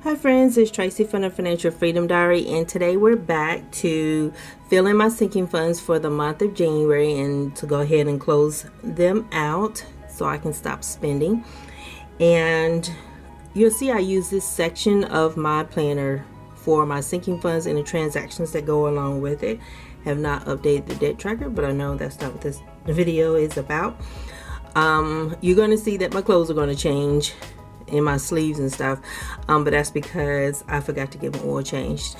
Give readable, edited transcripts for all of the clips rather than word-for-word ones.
Hi friends, it's Tracy from the Financial Freedom Diary, and today we're back to fill in my sinking funds for the month of January and to go ahead and close them out so I can stop spending. And you'll see I use this section of my planner for my sinking funds and the transactions that go along with it. Have not updated the debt tracker, but I know that's not what this video is about. You're going to see that my clothes are going to change in my sleeves and stuff, but that's because I forgot to get my oil changed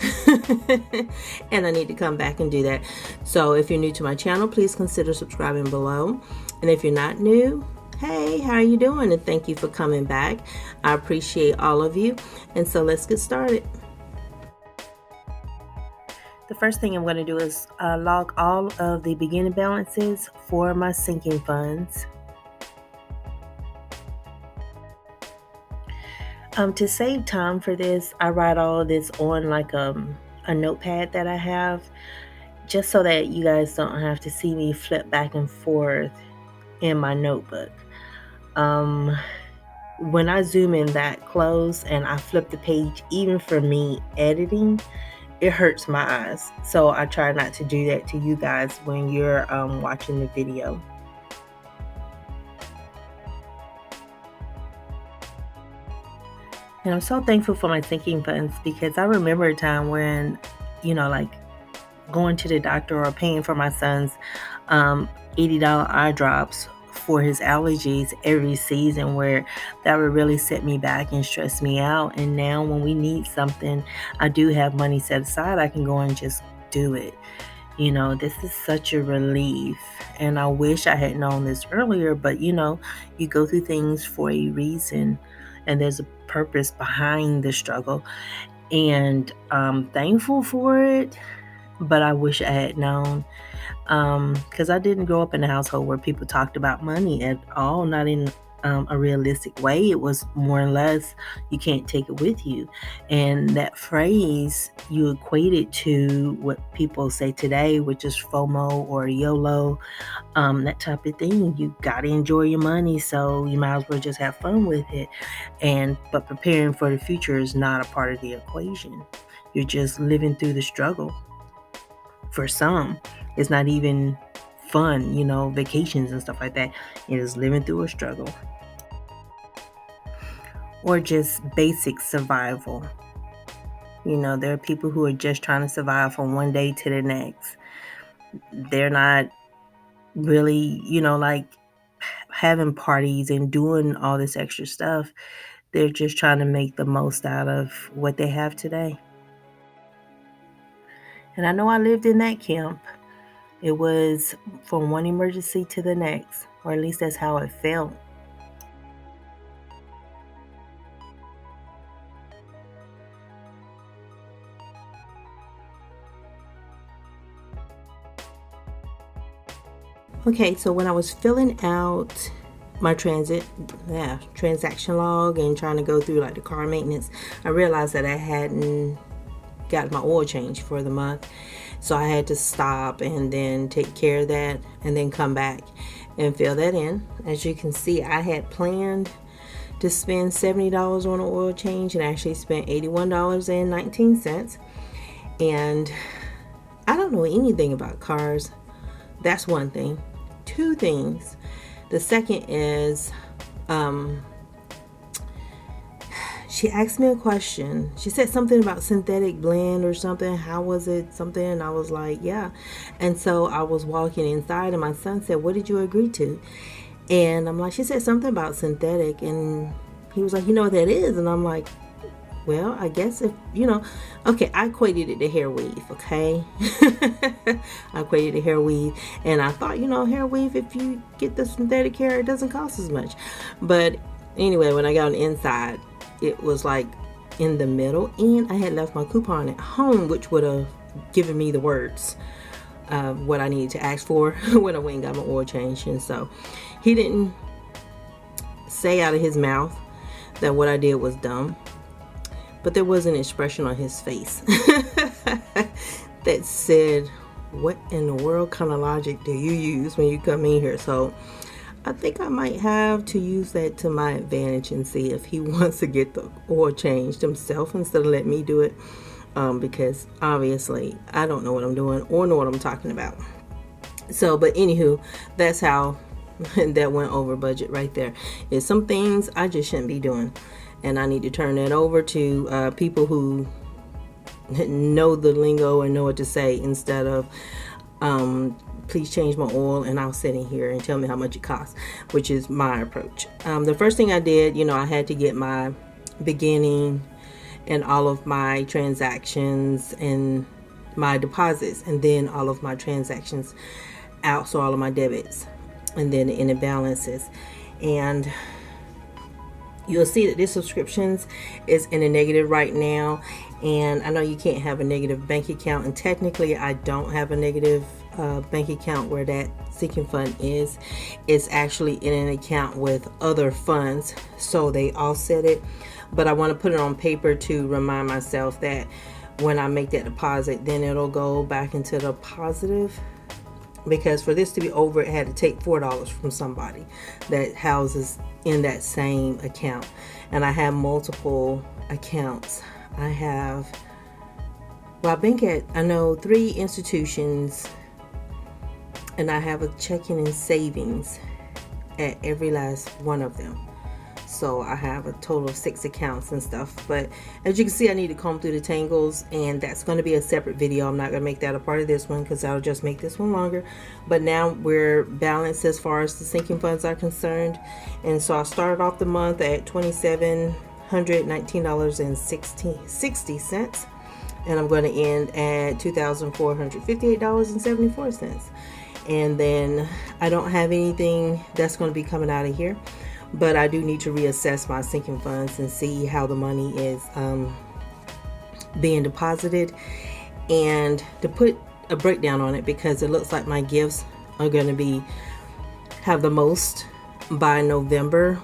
and I need to come back and do that. So if you're new to my channel, please consider subscribing below, and if you're not new, hey, how are you doing? And thank you for coming back. I appreciate all of you, and so let's get started. The first thing I'm going to do is log all of the beginning balances for my sinking funds. To save time for this, I write all of this on like a notepad that I have, just so that you guys don't have to see me flip back and forth in my notebook. When I zoom in that close and I flip the page, even for me editing, it hurts my eyes. So I try not to do that to you guys when you're watching the video. And I'm so thankful for my sinking funds, because I remember a time when, like going to the doctor or paying for my son's $80 eye drops for his allergies every season, where that would really set me back and stress me out. And now when we need something, I do have money set aside. I can go and just do it. This is such a relief, and I wish I had known this earlier, but you go through things for a reason, and there's a purpose behind the struggle, and I'm thankful for it, but I wish I had known, because I didn't grow up in a household where people talked about money at all, not in a realistic way. It was more or less, you can't take it with you. And that phrase, you equate it to what people say today, which is FOMO or YOLO, that type of thing. You got to enjoy your money, so you might as well just have fun with it. But preparing for the future is not a part of the equation. You're just living through the struggle. For some, it's not even fun, vacations and stuff like that. It is living through a struggle. Or just basic survival. There are people who are just trying to survive from one day to the next. They're not really, like having parties and doing all this extra stuff. They're just trying to make the most out of what they have today. And I know I lived in that camp. It was from one emergency to the next, or at least that's how it felt. Okay, so when I was filling out my transaction log and trying to go through like the car maintenance, I realized that I hadn't got my oil change for the month. So I had to stop and then take care of that and then come back and fill that in. As you can see, I had planned to spend $70 on an oil change and actually spent $81.19. And I don't know anything about cars. That's one thing. Two things. The second is, she asked me a question. She said something about synthetic blend or something. How was it? Something. And I was like, yeah. And so I was walking inside and my son said, what did you agree to? And I'm like, she said something about synthetic. And he was like, you know what that is? And I'm like, well, I guess if, okay, I equated it to hair weave, okay? I equated it to hair weave. And I thought, hair weave, if you get the synthetic hair, it doesn't cost as much. But anyway, when I got on the inside, it was like in the middle. And I had left my coupon at home, which would have given me the words of what I needed to ask for when I went and got my oil change. And so he didn't say out of his mouth that what I did was dumb. But there was an expression on his face that said, what in the world kind of logic do you use when you come in here? So I think I might have to use that to my advantage and see if he wants to get the oil changed himself instead of let me do it. Because obviously I don't know what I'm doing or know what I'm talking about. So, but anywho, that's how that went over budget right there. Is some things I just shouldn't be doing, and I need to turn that over to people who know the lingo and know what to say instead of please change my oil and I'll sit in here and tell me how much it costs, which is my approach. The first thing I did, I had to get my beginning and all of my transactions and my deposits, and then all of my transactions out, so all of my debits, and then the ending balances. And you'll see that this subscriptions is in a negative right now, and I know you can't have a negative bank account, and technically I don't have a negative bank account where that sinking fund is. It's actually in an account with other funds, so they offset it. But I want to put it on paper to remind myself that when I make that deposit, then it'll go back into the positive. Because for this to be over, it had to take $4 from somebody that houses in that same account. And I have multiple accounts. I bank at, I know, 3 institutions, and I have a checking and savings at every last one of them. So I have a total of 6 accounts and stuff. But as you can see, I need to comb through the tangles, and that's going to be a separate video. I'm not going to make that a part of this one because I'll just make this one longer. But now we're balanced as far as the sinking funds are concerned. And so I started off the month at $2,719.60, and I'm going to end at $2,458.74. And then I don't have anything that's going to be coming out of here. But I do need to reassess my sinking funds and see how the money is being deposited, and to put a breakdown on it, because it looks like my gifts are going to have the most by November,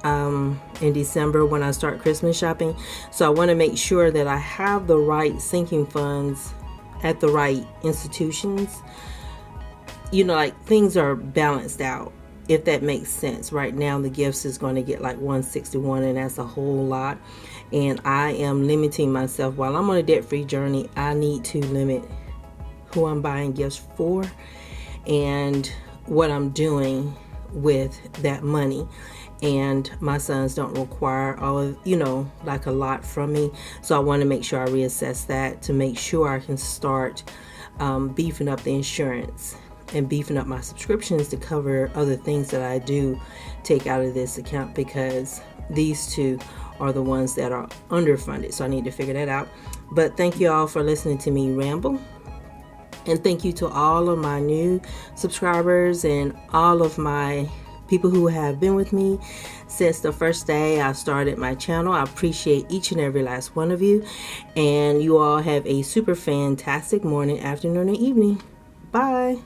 in December when I start Christmas shopping. So I want to make sure that I have the right sinking funds at the right institutions. Like things are balanced out, if that makes sense. Right now the gifts is going to get like $161, and that's a whole lot. And I am limiting myself. While I'm on a debt-free journey, I need to limit who I'm buying gifts for and what I'm doing with that money. And my sons don't require all of, like a lot from me. So I want to make sure I reassess that to make sure I can start beefing up the insurance and beefing up my subscriptions to cover other things that I do take out of this account, because these two are the ones that are underfunded. So I need to figure that out. But thank you all for listening to me ramble. And thank you to all of my new subscribers and all of my people who have been with me since the first day I started my channel. I appreciate each and every last one of you. And you all have a super fantastic morning, afternoon, and evening. Bye.